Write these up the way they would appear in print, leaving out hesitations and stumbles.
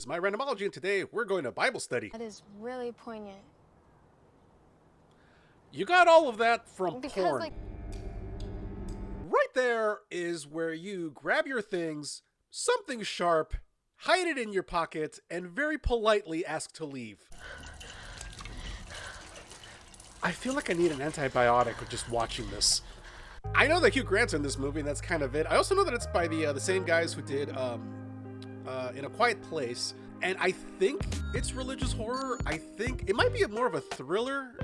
This is my randomology, and today we're going to Bible study. That is really poignant. You got all of that from Because, porn. like, Right there is where you grab your things, something sharp, hide it in your pocket, and very politely ask to leave. I feel like I need an antibiotic with just watching this. I know that Hugh Grant's in this movie, and that's kind of it. I also know that it's by the same guys who did In a Quiet Place, and I think it's religious horror. I think it might be more of a thriller,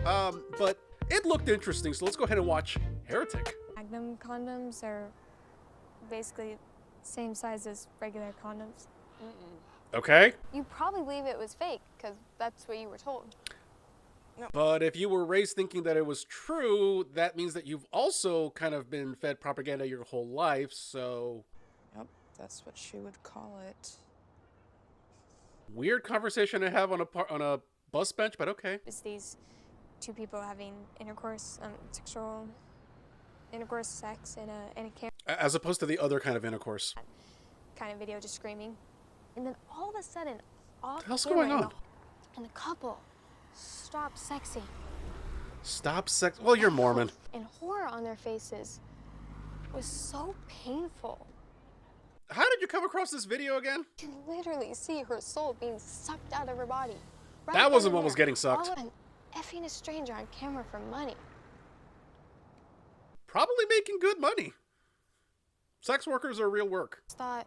but it looked interesting, so let's go ahead and watch Heretic. Magnum condoms are basically same size as regular condoms. Okay? You probably believe it was fake, because that's what you were told. But if you were raised thinking that it was true, that means that you've also kind of been fed propaganda your whole life, so... Yep, that's what she would call it. Weird conversation to have on a bus bench, but okay. It's these two people having intercourse, sexual intercourse, sex in a camera As opposed to the other kind of intercourse. kind of video, just screaming. And then all of a sudden, off What the hell's camera, going on? And the couple stopped sexing. Stop sex. Well, you're Mormon. And horror on their faces was so painful. How did you come across this video again? You can literally see her soul being sucked out of her body. Right That wasn't then and what was there. getting sucked. All of- and effing a stranger on camera for money. Probably making good money. Sex workers are real work. Just thought,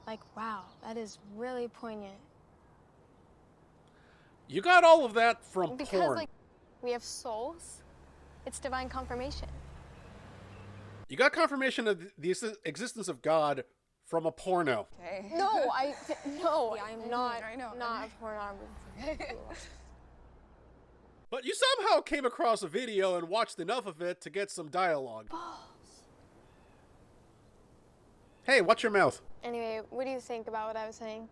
like, wow, that is really poignant. You got all of that from Because, porn. like, we have souls. It's divine confirmation. You got confirmation of the existence of God from a porno. Okay. No, no, I'm not, I know. not a pornography. But you somehow came across a video and watched enough of it to get some dialogue. Hey, watch your mouth. Anyway, what do you think about what I was saying?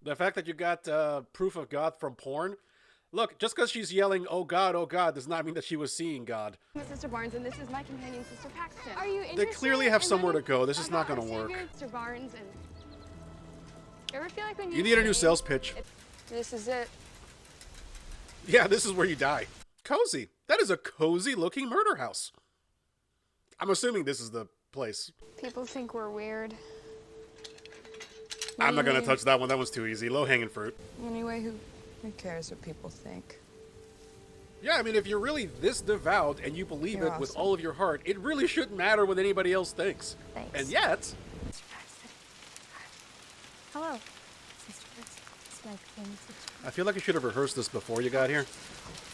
The fact that you got proof of God from porn. Look, just because she's yelling, oh God, does not mean that she was seeing God. I'm Sister Barnes, and this is my companion, Sister Paxton. Are you interested? They clearly have in somewhere to learning go. This is not about going to our work. Savior, Sister Barnes, and you ever feel like when You need a new sing, sales pitch. This is it. Yeah, this is where you die. Cozy. That is a cozy looking murder house. I'm assuming this is the place. People think we're weird. I'm not going to touch that one. That one's too easy. Low hanging fruit. Anyway, who cares what people think? Yeah, I mean, if you're really this devout and you believe You're it with awesome. all of your heart, it really shouldn't matter what anybody else thinks. Thanks. And yet, Sister Paxton. Hello. Sister Paxton. It's my companion, Sister I feel like I should have rehearsed this before you got here.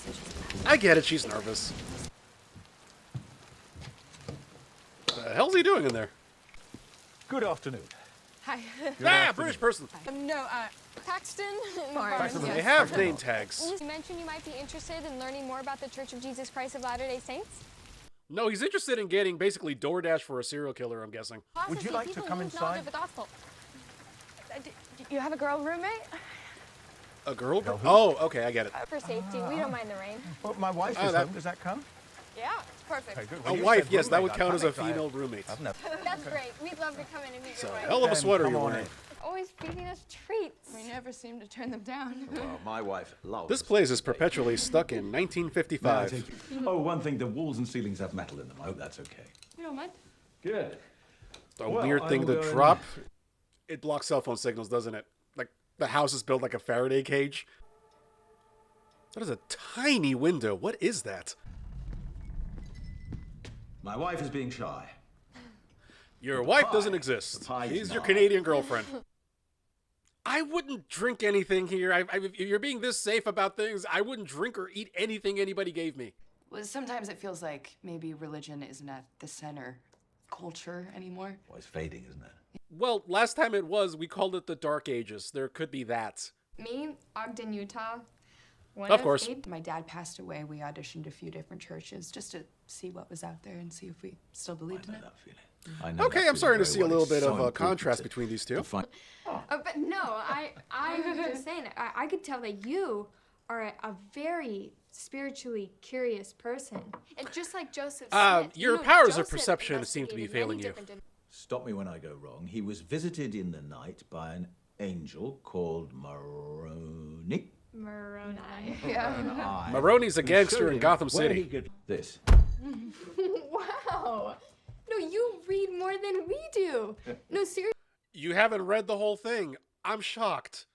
Paxton. I get it, she's nervous. What the hell's he doing in there? Good afternoon. Hi. Ah, British person. No, Paxton. Barnes, They have name tags. You mentioned you might be interested in learning more about the Church of Jesus Christ of Latter-day Saints. No, he's interested in getting basically DoorDash for a serial killer, I'm guessing. Would you like to People come lose inside? knowledge of the gospel. You have a girl roommate? A girl? No, who? Oh, okay, I get it. For safety, we don't mind the rain. Well, my wife Oh, is that- home. Does that count? Yeah, perfect. Okay, good. A When you wife, said yes, that roommate, would count I as a panicked. female roommate. I've never. That's great. We'd love to come in and meet So, your wife. hell of a Then sweater come you're on wearing. in. Always feeding us treats. We never seem to turn them down. Well, my wife loves. This place is perpetually stuck in May I 1955. take you? Oh, one thing, the walls and ceilings have metal in them. I hope that's okay. You don't mind? Good. A Well, weird I thing will to go in. drop. It blocks cell phone signals, doesn't it? Like, the house is built like a Faraday cage. That is a tiny window. What is that? My wife is being shy. Your wife pie. doesn't exist. The pie's She's your mine. Canadian girlfriend. I wouldn't drink anything here. If you're being this safe about things, I wouldn't drink or eat anything anybody gave me. Well, sometimes it feels like maybe religion isn't at the center of culture anymore. Well, it's fading, isn't it? Well, last time it was, we called it the Dark Ages. There could be that. Me, Ogden, Utah. Of course. My dad passed away. We auditioned a few different churches just to see what was out there and see if we still believed in I know it. that feeling. I know Okay, that I'm starting to feeling see a very little well. bit It's so of a important contrast to- between these two. to find- But no, I'm just saying, I could tell that you are a very spiritually curious person. And just like Joseph Smith. Your you know, powers of Joseph perception seem to be investigated failing many you. different Stop me when I go wrong. He was visited in the night by an angel called Moroni. Moroni. Yeah. Maroney's a gangster in Gotham Where he City. could this. Wow. No, you read more than we do. No, seriously. You haven't read the whole thing. I'm shocked.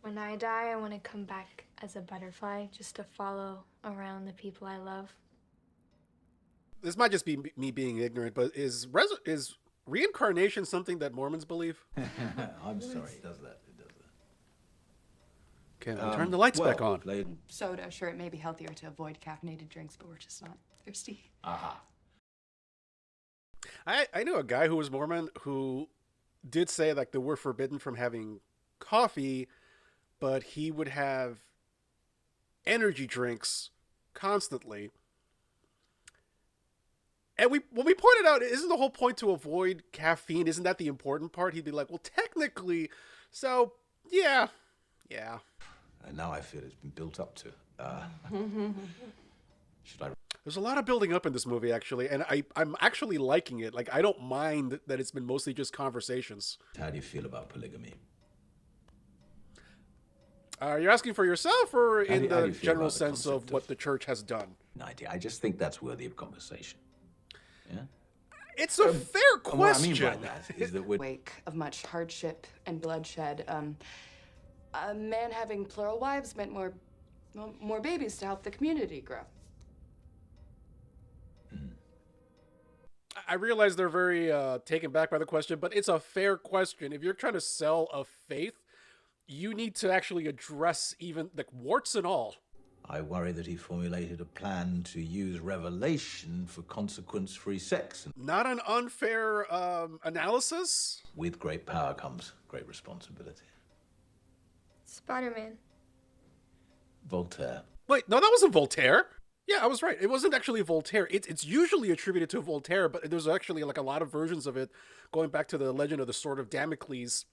When I die, I want to come back as a butterfly just to follow around the people I love. This might just be me being ignorant, but is reincarnation something that Mormons believe? I'm sorry, it does that. It does that. Okay, I'll turn the lights back on. Soda, sure, it may be healthier to avoid caffeinated drinks, but we're just not thirsty. Aha. I knew a guy who was Mormon who did say like they were forbidden from having coffee, but he would have energy drinks constantly. And when we pointed out, isn't the whole point to avoid caffeine? Isn't that the important part? He'd be like, well, technically, so yeah. And now I feel it's been built up to. Should I? There's a lot of building up in this movie, actually, and I'm actually liking it. Like, I don't mind that it's been mostly just conversations. How do you feel about polygamy? Are you asking for yourself or in how do the you feel general about the sense of concept what of- the church has done? Idea. I just think that's worthy of conversation. Yeah. It's a fair And what I mean question. by that is that we're Wake of much hardship and bloodshed. A man having plural wives meant more babies to help the community grow. I realize they're very taken back by the question, but it's a fair question. If you're trying to sell a faith, you need to actually address even like warts and all. I worry that he formulated a plan to use revelation for consequence-free sex. And Not an unfair analysis. with great power comes great responsibility. Spider-Man. Voltaire. Wait, no, that wasn't Voltaire. Yeah, I was right. It wasn't actually Voltaire. It's usually attributed to Voltaire, but there's actually like a lot of versions of it going back to the legend of the Sword of Damocles.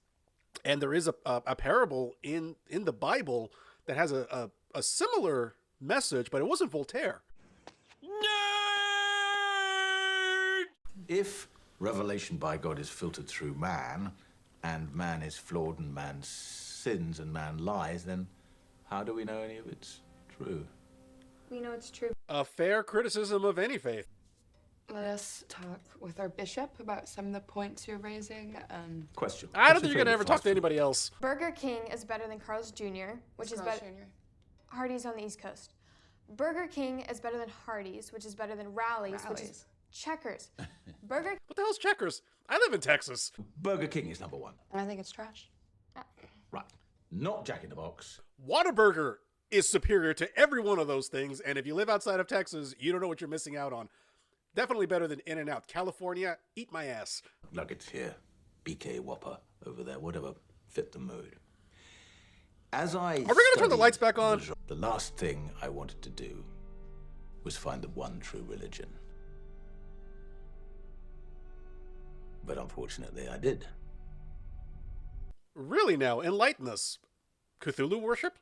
And there is a parable in the Bible that has a similar message, but it wasn't Voltaire. If revelation by God is filtered through man, and man is flawed and man sins and man lies, then how do we know any of it's true? We know it's true. A fair criticism of any faith. Let us talk with our bishop about some of the points you're raising. Question. I don't think you're going to ever talk to anybody else. Burger King is better than Carl's Jr., which is Carl's better. Jr. Hardee's on the East Coast. Burger King is better than Hardee's, which is better than Rally's, which is Rally's. Checkers. Burger What the hell's Checkers? I live in Texas. Burger King is number one. And I think it's trash. Right. Not Jack in the Box. Whataburger is superior to every one of those things, and if you live outside of Texas, you don't know what you're missing out on. Definitely better than In-N-Out. California, eat my ass. Nuggets here. BK Whopper over there. Whatever fit the mood. As I Are we gonna turn the lights back on? The last thing I wanted to do was find the one true religion. But unfortunately, I did. Really now, enlighten us. Cthulhu worship?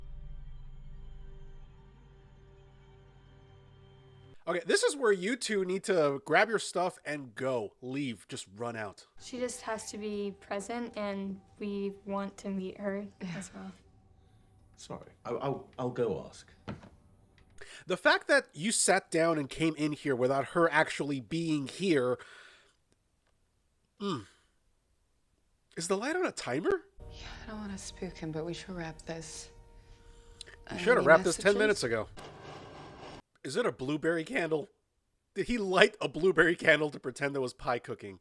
Okay, this is where you two need to grab your stuff and go. Leave. Just run out. She just has to be present, and we want to meet her as well. Sorry. I'll go ask. The fact that you sat down and came in here without her actually being here... Is the light on a timer? Yeah, I don't want to spook him, but we should wrap this. You should have Any wrapped this 10 messages? minutes ago. Is it a blueberry candle? Did he light a blueberry candle to pretend there was pie cooking?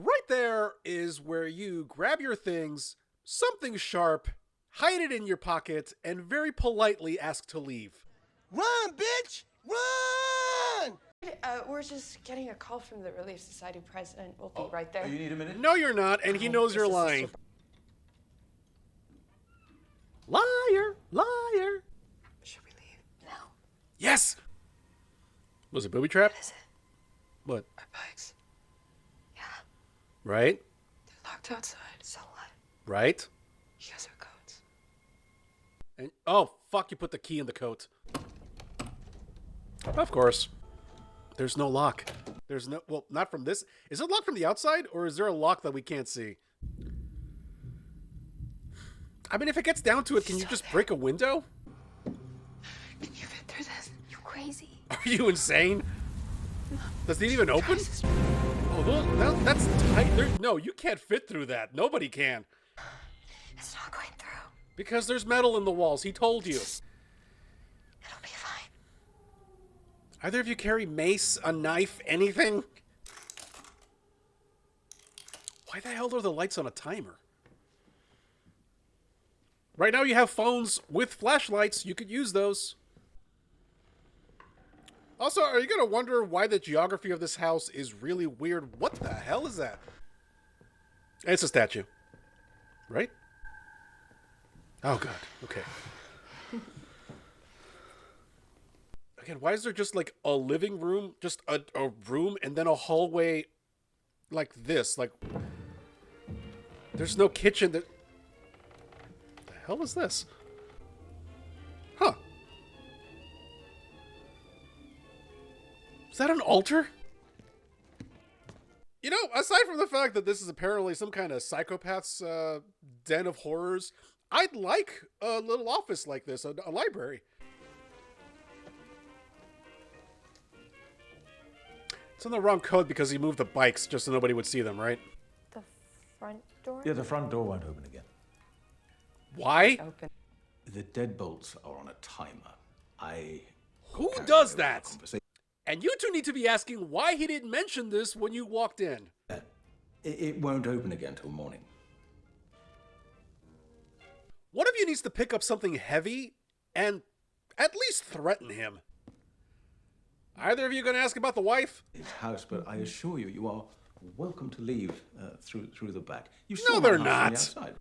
Right there is where you grab your things, something sharp, hide it in your pocket, and very politely ask to leave. Run, bitch! Run! We're just getting a call from the Relief Society president. We'll be right there. You need a minute? No, you're not, and he knows you're This is a lying. Liar! Liar! Should we leave? No. Yes! Was it booby trap? What is it? What? Our bikes. Yeah. Right? They're locked outside. So what? Right? You guys have codes. And oh, fuck, you put the key in the coat. Of course. There's no lock. There's no, well, not from this. Is it locked from the outside, or is there a lock that we can't see? I mean, if it gets down to it, can you just break a window? Can you fit through this? You're crazy. Are you insane? Does it even open? Oh, that's tight. No, you can't fit through that. Nobody can. It's not going through. Because there's metal in the walls. He told you. It'll be fine. Either of you carry mace, a knife, anything? Why the hell are the lights on a timer? Right now you have phones with flashlights. You could use those. Also, are you going to wonder why the geography of this house is really weird? What the hell is that? It's a statue. Right? Oh, God. Okay. Again, why is there just like a living room, just a room, and then a hallway like this? Like, there's no kitchen. The hell is this? Huh. Is that an altar? You know, aside from the fact that this is apparently some kind of psychopath's den of horrors, I'd like a little office like this, a library. It's on the wrong code because he moved the bikes just so nobody would see them, right? The front door? Yeah, the front door won't open again. Why? Open. The deadbolts are on a timer. Who does that? And you two need to be asking why he didn't mention this when you walked in. It won't open again till morning. One of you needs to pick up something heavy and at least threaten him. Either of you going to ask about the wife? His house, but I assure you, you are welcome to leave through the back. You No, saw they're my house from not. the outside.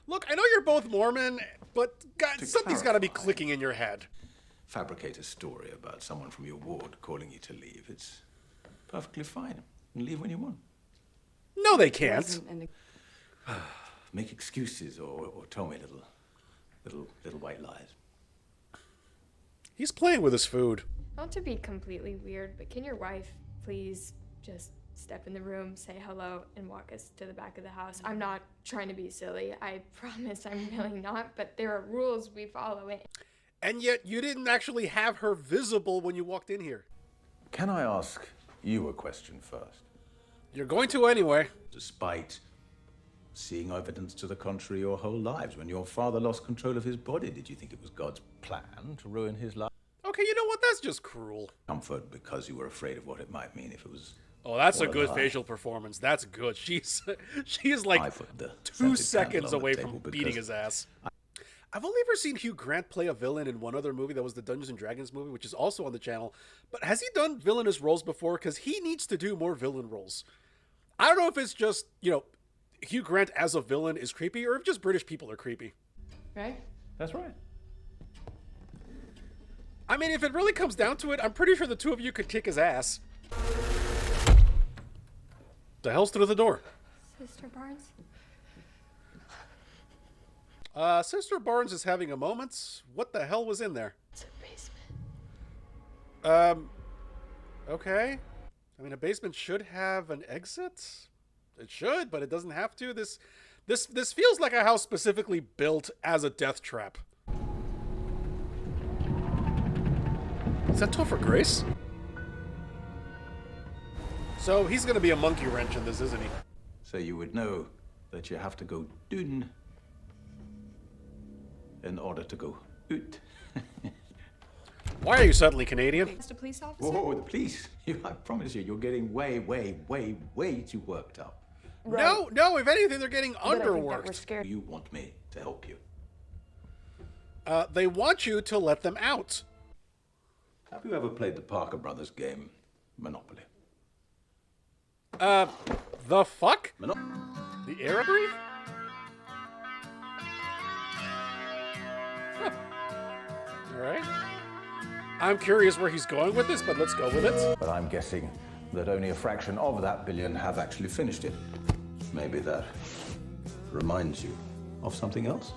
Look, I know you're both Mormon, but God, To something's got to be clarify. clicking in your head. Fabricate a story about someone from your ward calling you to leave. It's perfectly fine. You can leave when you want. No, they can't. Wasn't in the- Make excuses or tell me little white lies. He's playing with his food. Not to be completely weird, but can your wife please just step in the room, say hello, and walk us to the back of the house? I'm not trying to be silly. I promise I'm really not, but there are rules we follow. And yet you didn't actually have her visible when you walked in here. Can I ask you a question first? You're going to anyway. Despite seeing evidence to the contrary your whole lives, when your father lost control of his body, did you think it was God's plan to ruin his life? Okay, you know what? That's just cruel. Comfort because you were afraid of what it might mean if it was. Oh, that's a all good lie. facial performance. That's good. She's I like put the 2 scented seconds candle on the away table from because beating his ass. I've only ever seen Hugh Grant play a villain in one other movie. That was the Dungeons and Dragons movie, which is also on the channel. But has he done villainous roles before? Because he needs to do more villain roles. I don't know if it's just, you know, Hugh Grant as a villain is creepy, or if just British people are creepy. Right? That's right. I mean, if it really comes down to it, I'm pretty sure the two of you could kick his ass. The hell's through the door? Sister Barnes? Sister Barnes is having a moment. What the hell was in there? It's a basement. Okay. I mean, a basement should have an exit. It should, but it doesn't have to. This feels like a house specifically built as a death trap. Is that Topher Grace? So he's going to be a monkey wrench in this, isn't he? So you would know that you have to go dun in order to go ut. Why are you suddenly Canadian? Mr. Police Officer? Whoa, the police. I promise you, you're getting way too worked up. No, if anything, they're getting But I think that we're underworked. scared. You want me to help you. They want you to let them out. Have you ever played the Parker Brothers game, Monopoly? The fuck? Monopoly. The air brief? Huh. All right. I'm curious where he's going with this, but let's go with it. But I'm guessing that only a fraction of that billion have actually finished it. Maybe that reminds you of something else?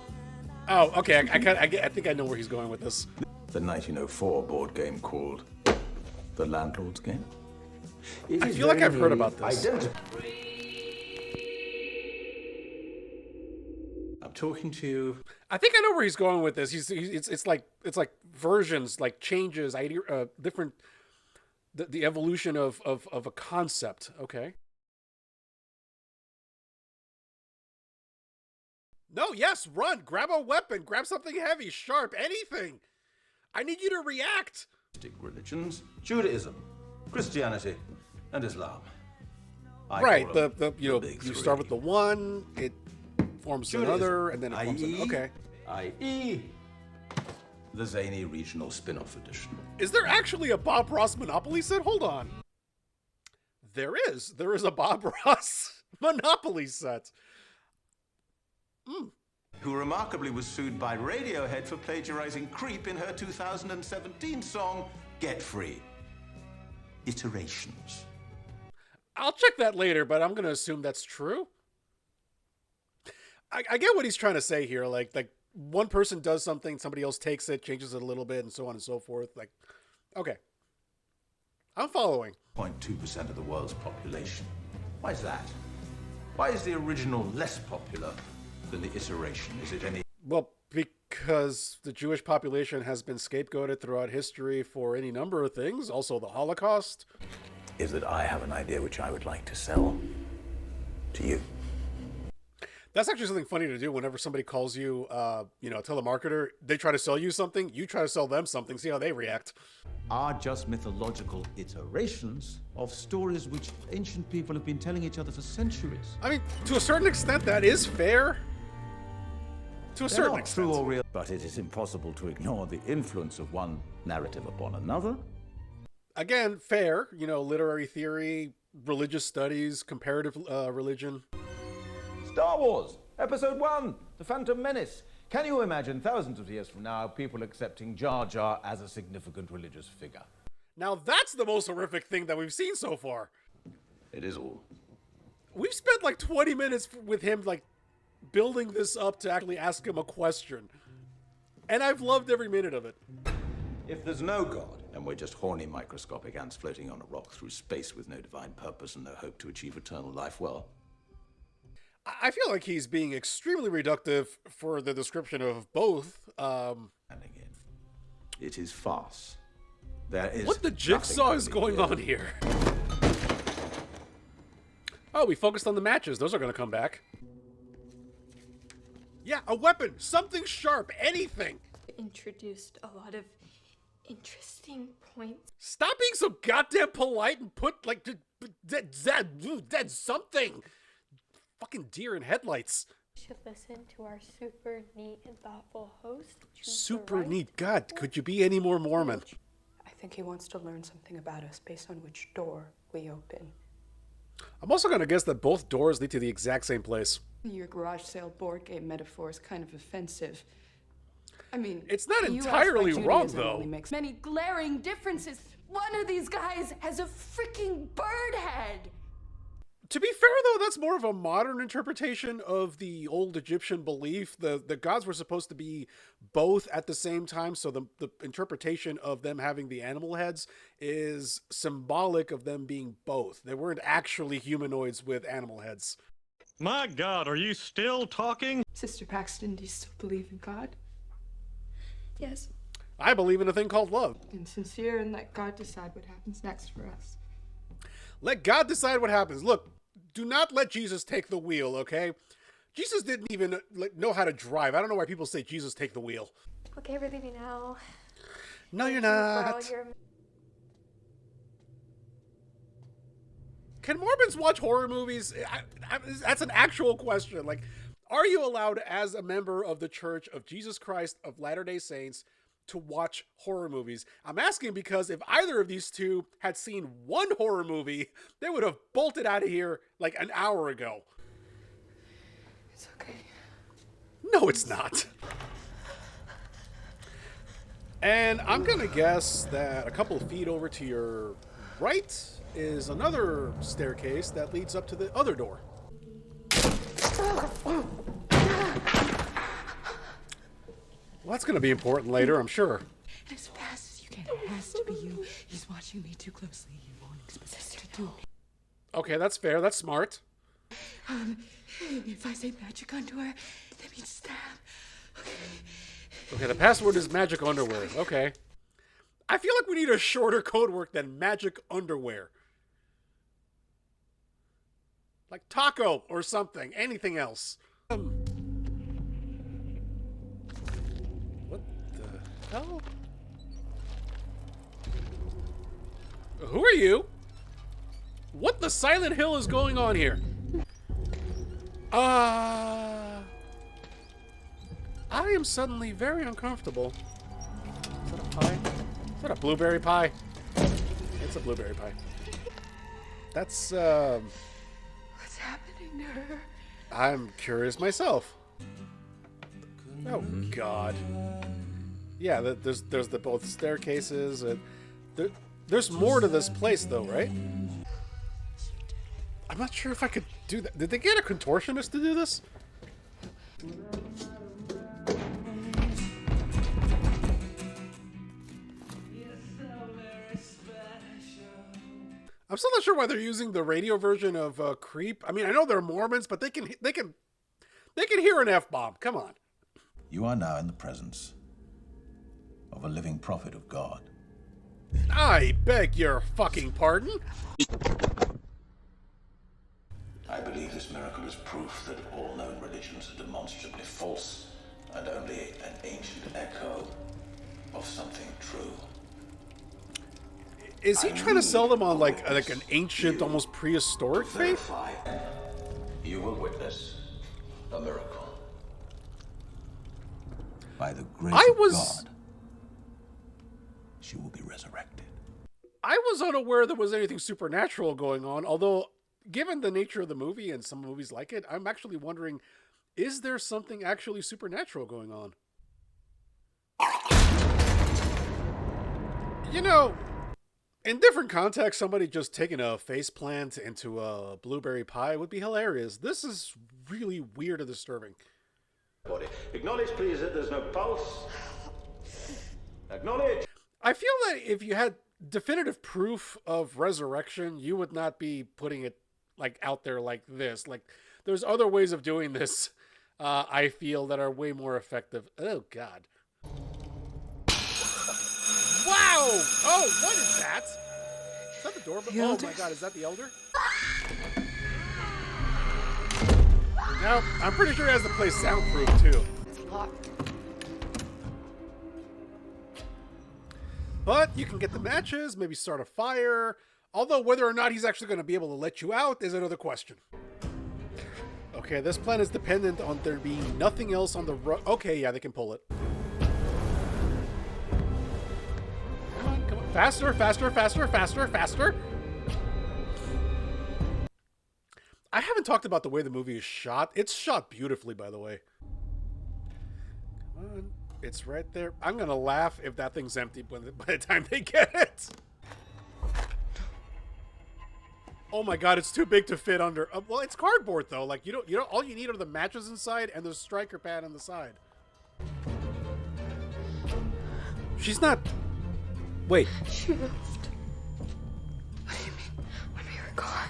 Oh, okay. I think I know where he's going with this. the 1904 board game called The Landlord's Game? I feel like I've heard about this. I'm talking to you. I think I know where he's going with this. It's like versions, like changes, different, the evolution of a concept. Okay. No, yes, run, grab a weapon, grab something heavy, sharp, anything. I need you to react. Religions, Judaism, Christianity, and Islam. Right, you start with the one, it forms Judaism, another, and then it forms another. Okay. i.e. the zany regional spin-off edition. Is there actually a Bob Ross Monopoly set? Hold on. There is. There is a Bob Ross Monopoly set. Who remarkably was sued by Radiohead for plagiarizing Creep in her 2017 song, Get Free. Iterations. I'll check that later, but I'm going to assume that's true. I get what he's trying to say here. Like one person does something, somebody else takes it, changes it a little bit, and so on and so forth. Like, okay. I'm following. 0.2% of the world's population. Why is that? Why is the original less popular than the iteration? Is it any... Well, because the Jewish population has been scapegoated throughout history for any number of things, also the Holocaust. Is that I have an idea which I would like to sell to you. That's actually something funny to do whenever somebody calls you, a telemarketer. They try to sell you something, you try to sell them something, see how they react. Are just mythological iterations of stories which ancient people have been telling each other for centuries. I mean, to a certain extent, that is fair. To a certain not extent. true or real, but it is impossible to ignore the influence of one narrative upon another. Again, fair. Literary theory, religious studies, comparative religion. Star Wars, Episode 1, The Phantom Menace. Can you imagine thousands of years from now people accepting Jar Jar as a significant religious figure? Now that's the most horrific thing that we've seen so far. It is all. We've spent like 20 minutes with him, like, building this up to actually ask him a question. And I've loved every minute of it. If there's no God, and we're just horny microscopic ants floating on a rock through space with no divine purpose and no hope to achieve eternal life, well... I feel like he's being extremely reductive for the description of both. And again, it is farce. There is what the jigsaw is going on here? Oh, we focused on the matches. Those are going to come back. Yeah, a weapon, something sharp, anything. Introduced a lot of interesting points. Stop being so goddamn polite and put like that's something. Fucking deer in headlights. You should listen to our super neat and thoughtful host. Super neat. God, could you be any more Mormon? I think he wants to learn something about us based on which door we open. I'm also going to guess that both doors lead to the exact same place. Your garage sale board game metaphor is kind of offensive. I mean, it's not entirely wrong, though. Only makes many glaring differences. One of these guys has a freaking bird head. To be fair, though, that's more of a modern interpretation of the old Egyptian belief. The gods were supposed to be both at the same time, so the interpretation of them having the animal heads is symbolic of them being both. They weren't actually humanoids with animal heads. My God, are you still talking? Sister Paxton, do you still believe in God? Yes. I believe in a thing called love. And sincere, and let God decide what happens next for us. Let God decide what happens. Look, do not let Jesus take the wheel, okay? Jesus didn't even know how to drive. I don't know why people say Jesus take the wheel. Okay, we're leaving now. No, you're not. Can Mormons watch horror movies? That's an actual question. Like, are you allowed as a member of the Church of Jesus Christ of Latter-day Saints to watch horror movies? I'm asking because if either of these two had seen one horror movie, they would have bolted out of here like an hour ago. It's okay. No, it's not. And I'm gonna guess that a couple of feet over to your right is another staircase that leads up to the other door. Well, that's going to be important later, I'm sure. It is has to be you. He's watching me too closely. He won't expect us to do. Okay, that's fair. That's smart. If I say magic underwear, that means stab. Okay, the password is magic underwear. Okay. I feel like we need a shorter code word than magic underwear. Like taco or something. Anything else. What the hell? Who are you? What the Silent Hill is going on here? I am suddenly very uncomfortable. Is that a pie? Is that a blueberry pie? It's a blueberry pie. That's, What's happening to her? I'm curious myself. Oh, God. Yeah, there's the both staircases. There's more to this place, though, right? I'm not sure if I could do that. Did they get a contortionist to do this? I'm still not sure why they're using the radio version of Creep. I mean, I know they're Mormons, but they can hear an F-bomb. Come on. You are now in the presence of a living prophet of God. I beg your fucking pardon? I believe this miracle is proof that all known religions are demonstrably false and only an ancient echo of something true. Is he trying to sell them on like an ancient, almost prehistoric faith? You will witness a miracle. By the grace of God, she will be resurrected. I was unaware there was anything supernatural going on, although given the nature of the movie and some movies like it, I'm actually wondering, is there something actually supernatural going on? You know, in different contexts, somebody just taking a faceplant into a blueberry pie would be hilarious. This is really weird and disturbing. Acknowledge, please, that there's no pulse. Acknowledge. I feel that if you had definitive proof of resurrection, you would not be putting it like out there like this. Like, there's other ways of doing this, I feel, that are way more effective. Oh, God. Wow! Oh, what is that? Is that the doorbell? Oh my God, is that the elder? No, I'm pretty sure it has the place soundproof too. It's locked. But you can get the matches, maybe start a fire. Although whether or not he's actually going to be able to let you out is another question. Okay, this plan is dependent on there being nothing else on the road. Okay, yeah, they can pull it. Come on. Faster, faster, faster, faster, faster. I haven't talked about the way the movie is shot. It's shot beautifully, by the way. Come on. It's right there. I'm going to laugh if that thing's empty by the time they get it. Oh my God, it's too big to fit under. Well, it's cardboard though. Like you don't. All you need are the matches inside and the striker pad on the side. She's not. Wait. She moved. What do you mean? When we were gone?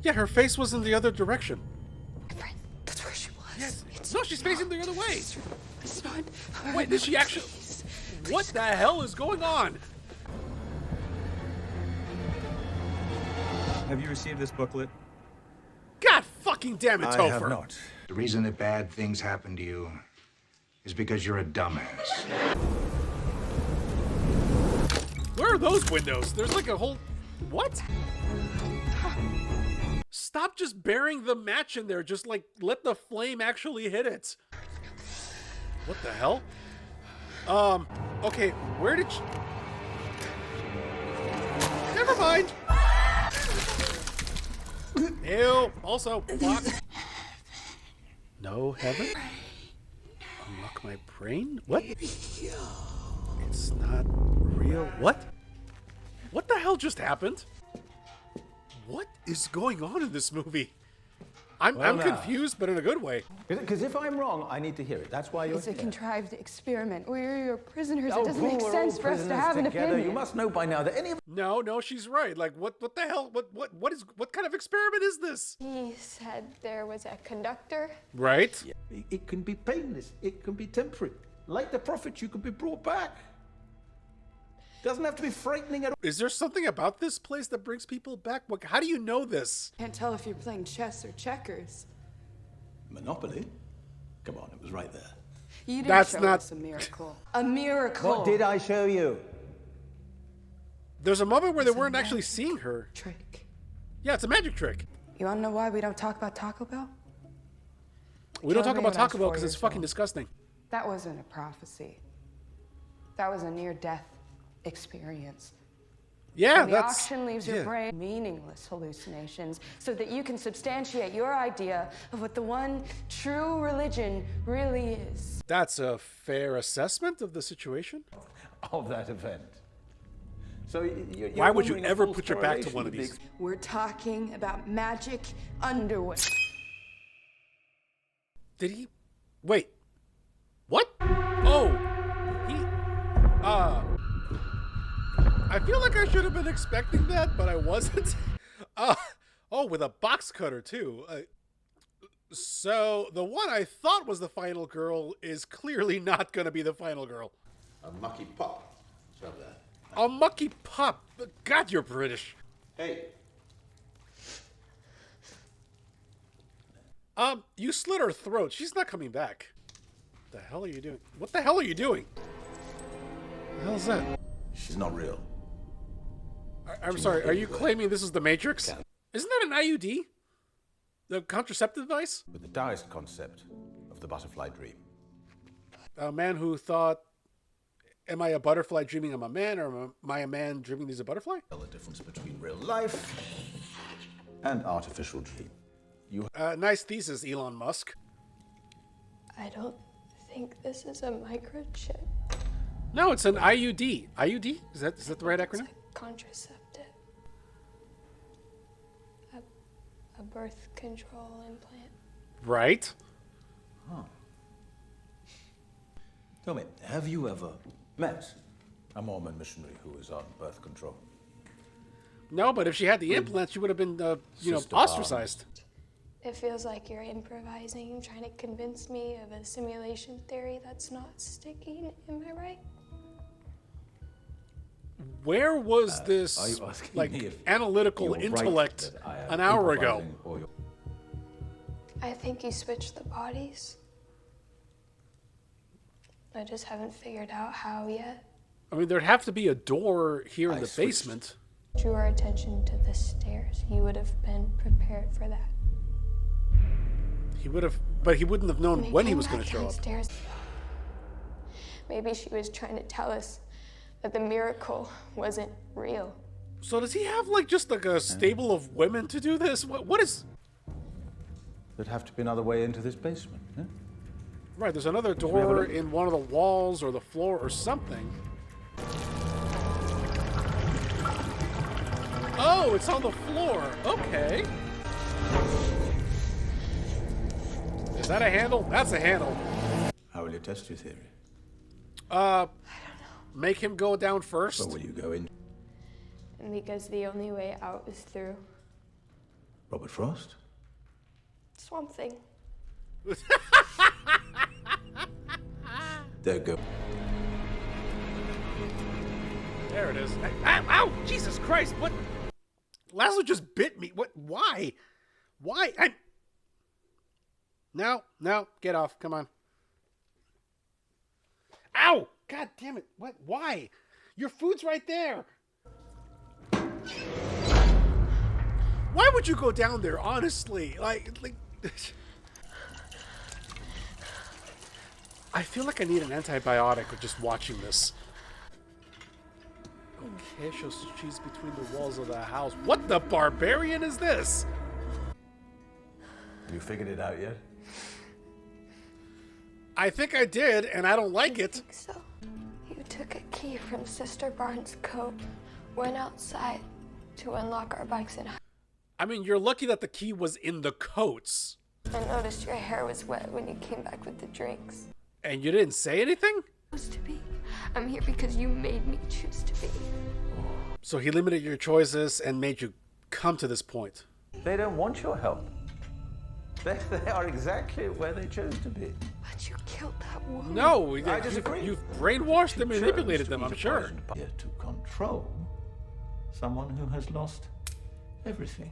Yeah, her face was in the other direction. Right. That's where she was. Yes. No, she's facing the other way. It's not. Wait, did she actually? What the hell is going on? Have you received this booklet? God fucking damn it, Topher. I have not. The reason that bad things happen to you is because you're a dumbass. Where are those windows? There's like a whole... What? Stop just burying the match in there. Just like let the flame actually hit it. What the hell? Okay, where did she... Never mind. Ew. Also, fuck. No heaven? Unlock my brain? What? It's not real. What? What the hell just happened? What is going on in this movie? I'm now. confused, but in a good way. Because if I'm wrong, I need to hear it. That's why you're It's a here. contrived experiment. We're your prisoners. Oh, It doesn't make we're sense all for us to prisoners have an together. opinion. You must know by now that any of No, she's right. Like, what the hell? What kind of experiment is this? He said there was a conductor. Right? It can be painless. It can be temporary. Like the prophet, you can be brought back. Doesn't have to be frightening at all. Is there something about this place that brings people back? How do you know this? Can't tell if you're playing chess or checkers. Monopoly? Come on, it was right there. You didn't That's show not- us a miracle. A miracle. What did I show you? There's a moment where they weren't actually seeing her. Trick. Yeah, it's a magic trick. You want to know why we don't talk about Taco Bell? We don't Killed talk me about when I was Taco Bell 4 because it's years fucking old. disgusting. That wasn't a prophecy. That was a near-death experience. Yeah, And the that's... auction leaves your yeah. brain meaningless hallucinations so that you can substantiate your idea of what the one true religion really is. That's a fair assessment of the situation. Of that event. So you're Why would you wondering a ever false put your back to correlation one of with the these? We're talking about magic underwear. Did he... Wait. What? Oh. He... I feel like I should have been expecting that, but I wasn't. Oh, with a box cutter, too. So, the one I thought was the final girl is clearly not going to be the final girl. A mucky pop. What's up there? A mucky pup. God, you're British. Hey, You slit her throat. She's not coming back. What the hell are you doing? What the hell are you doing? What the hell is that? she's not real. I'm sorry, are you claiming this is the Matrix? Isn't that an IUD? The contraceptive device? with the Taoist concept of the butterfly dream. A man who thought, am I a butterfly dreaming I'm a man, or am I a man dreaming he's a butterfly? Tell the difference between real life and artificial dream. Nice thesis, Elon Musk. I don't think this is a microchip. No, it's an IUD. IUD? Is that the right It's acronym? a contraceptive. A birth control implant. Right. Tell me, have you ever met? A Mormon missionary who was on birth control. No, but if she had the implant, she would have been, Sister ostracized. It feels like you're improvising, trying to convince me of a simulation theory that's not sticking. Am I right? Where was Are this, you asking like, me if analytical you're right intellect that I am an hour ago? improvising, or you're- I think you switched the bodies. I just haven't figured out how yet. I mean, there'd have to be a door here in I the switched. basement. Drew our attention to the stairs. You would have been prepared for that. He would have, but he wouldn't have known when he was going to show up. Downstairs. Maybe she was trying to tell us that the miracle wasn't real. So does he have, like, just like a stable of women to do this? What is... There'd have to be another way into this basement. Yeah? Right, there's another we have a door look? in one of the walls or the floor or something. Oh, it's on the floor. Okay. Is that a handle? That's a handle. How will you test your theory? Make him go down first. Where will you go in? And because the only way out is through Robert Frost? Swamp Thing. There go. There it is. Ow, ow! Jesus Christ! What? Laszlo just bit me. What? Why? Why? No, get off. Come on. Ow! God damn it. What? Why? Your food's right there. Why would you go down there, honestly? Like I feel like I need an antibiotic with just watching this. Okay, shows cheese between the walls of the house. What the barbarian is this? Have you figured it out yet? I think I did, and I don't like it. think so. You took a key from Sister Barnes' coat, went outside to unlock our bikes and I mean, you're lucky that the key was in the coats. I noticed your hair was wet when you came back with the drinks. And you didn't say anything? Supposed to be. I'm here because you made me choose to be. So he limited your choices and made you come to this point. They don't want your help. They are exactly where they chose to be. But you killed that woman. No, I disagree. You've brainwashed and manipulated them, I'm sure. Here to control someone who has lost everything.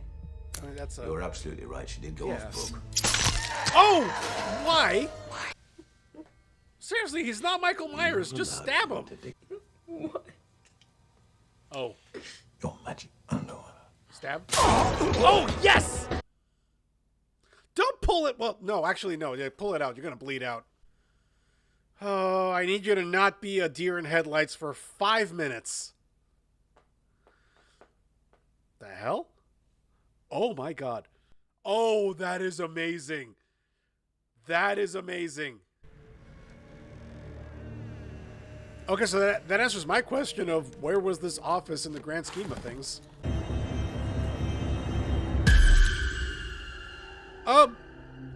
I mean, that's You're absolutely right. She did go off book. Oh! Why? Seriously, he's not Michael Myers. Just stab him. What? Oh. Your magic underwear. Stab? Oh, yes! Don't pull it. Well, no, actually, no. Yeah, pull it out. You're going to bleed out. Oh, I need you to not be a deer in headlights for 5 minutes. The hell? Oh, my God. Oh, that is amazing. That is amazing. Okay, so that answers my question of where was this office in the grand scheme of things?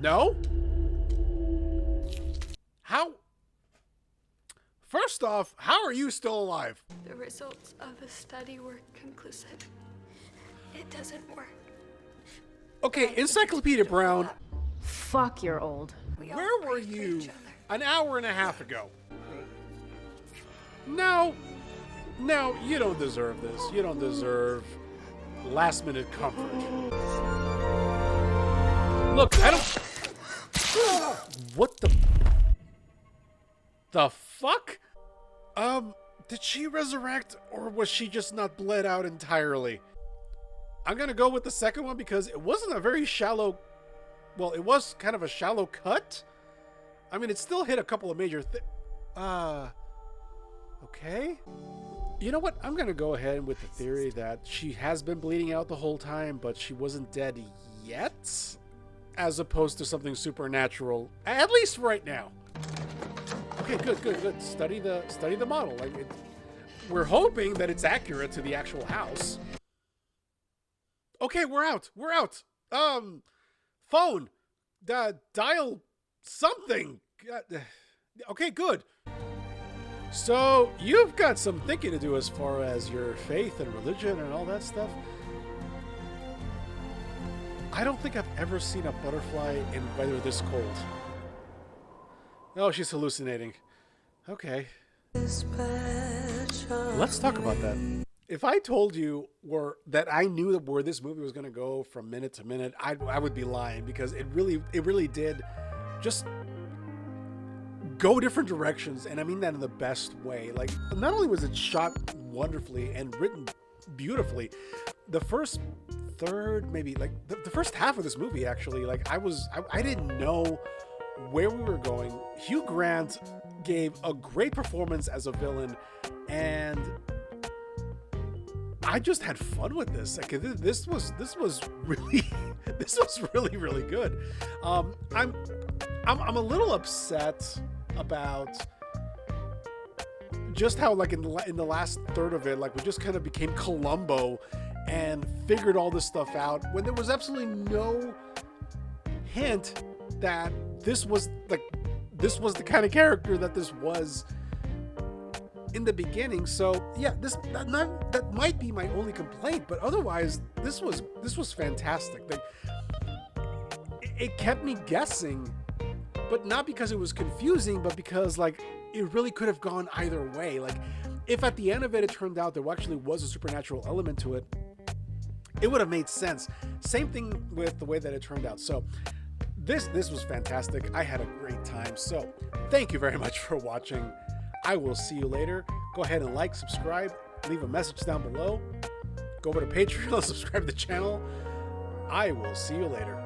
No? How? First off, how are you still alive? The results of the study were conclusive. It doesn't work. Okay, Encyclopedia Brown. Fuck, you're old. Where were you an hour and a half ago? No, you don't deserve this. You don't deserve last minute comfort. Look, I don't... What the fuck? Did she resurrect or was she just not bled out entirely? I'm gonna go with the second one because it wasn't a very shallow... Well, it was kind of a shallow cut. I mean, it still hit a couple of major okay. You know what? I'm gonna go ahead with the theory that she has been bleeding out the whole time, but she wasn't dead yet, as opposed to something supernatural, at least right now. Okay, good. Study the model. Like, we're hoping that it's accurate to the actual house. Okay, we're out. Phone. Dial something. Okay, good. So, you've got some thinking to do as far as your faith and religion and all that stuff. I don't think I've ever seen a butterfly in weather this cold. Oh, she's hallucinating. Okay. Let's talk about that. If I told you that I knew where this movie was going to go from minute to minute, I would be lying, because it really did just go different directions, and I mean that in the best way. Like, not only was it shot wonderfully and written beautifully, the first third, maybe like the first half of this movie, actually, like I didn't know where we were going. Hugh Grant gave a great performance as a villain, and I just had fun with this. Like, this was really really good. I'm a little upset about just how, like, in the last third of it, like, we just kind of became Columbo and figured all this stuff out when there was absolutely no hint that this was the kind of character that this was in the beginning. So yeah, that might be my only complaint, but otherwise this was fantastic. Like, it kept me guessing, but not because it was confusing, but because, like, it really could have gone either way. Like, if at the end of it turned out there actually was a supernatural element to it, it would have made sense. Same thing with the way that it turned out. So this was fantastic. I had a great time. So thank you very much for watching. I will see you later. Go ahead and like, subscribe, leave a message down below. Go over to Patreon, subscribe to the channel. I will see you later.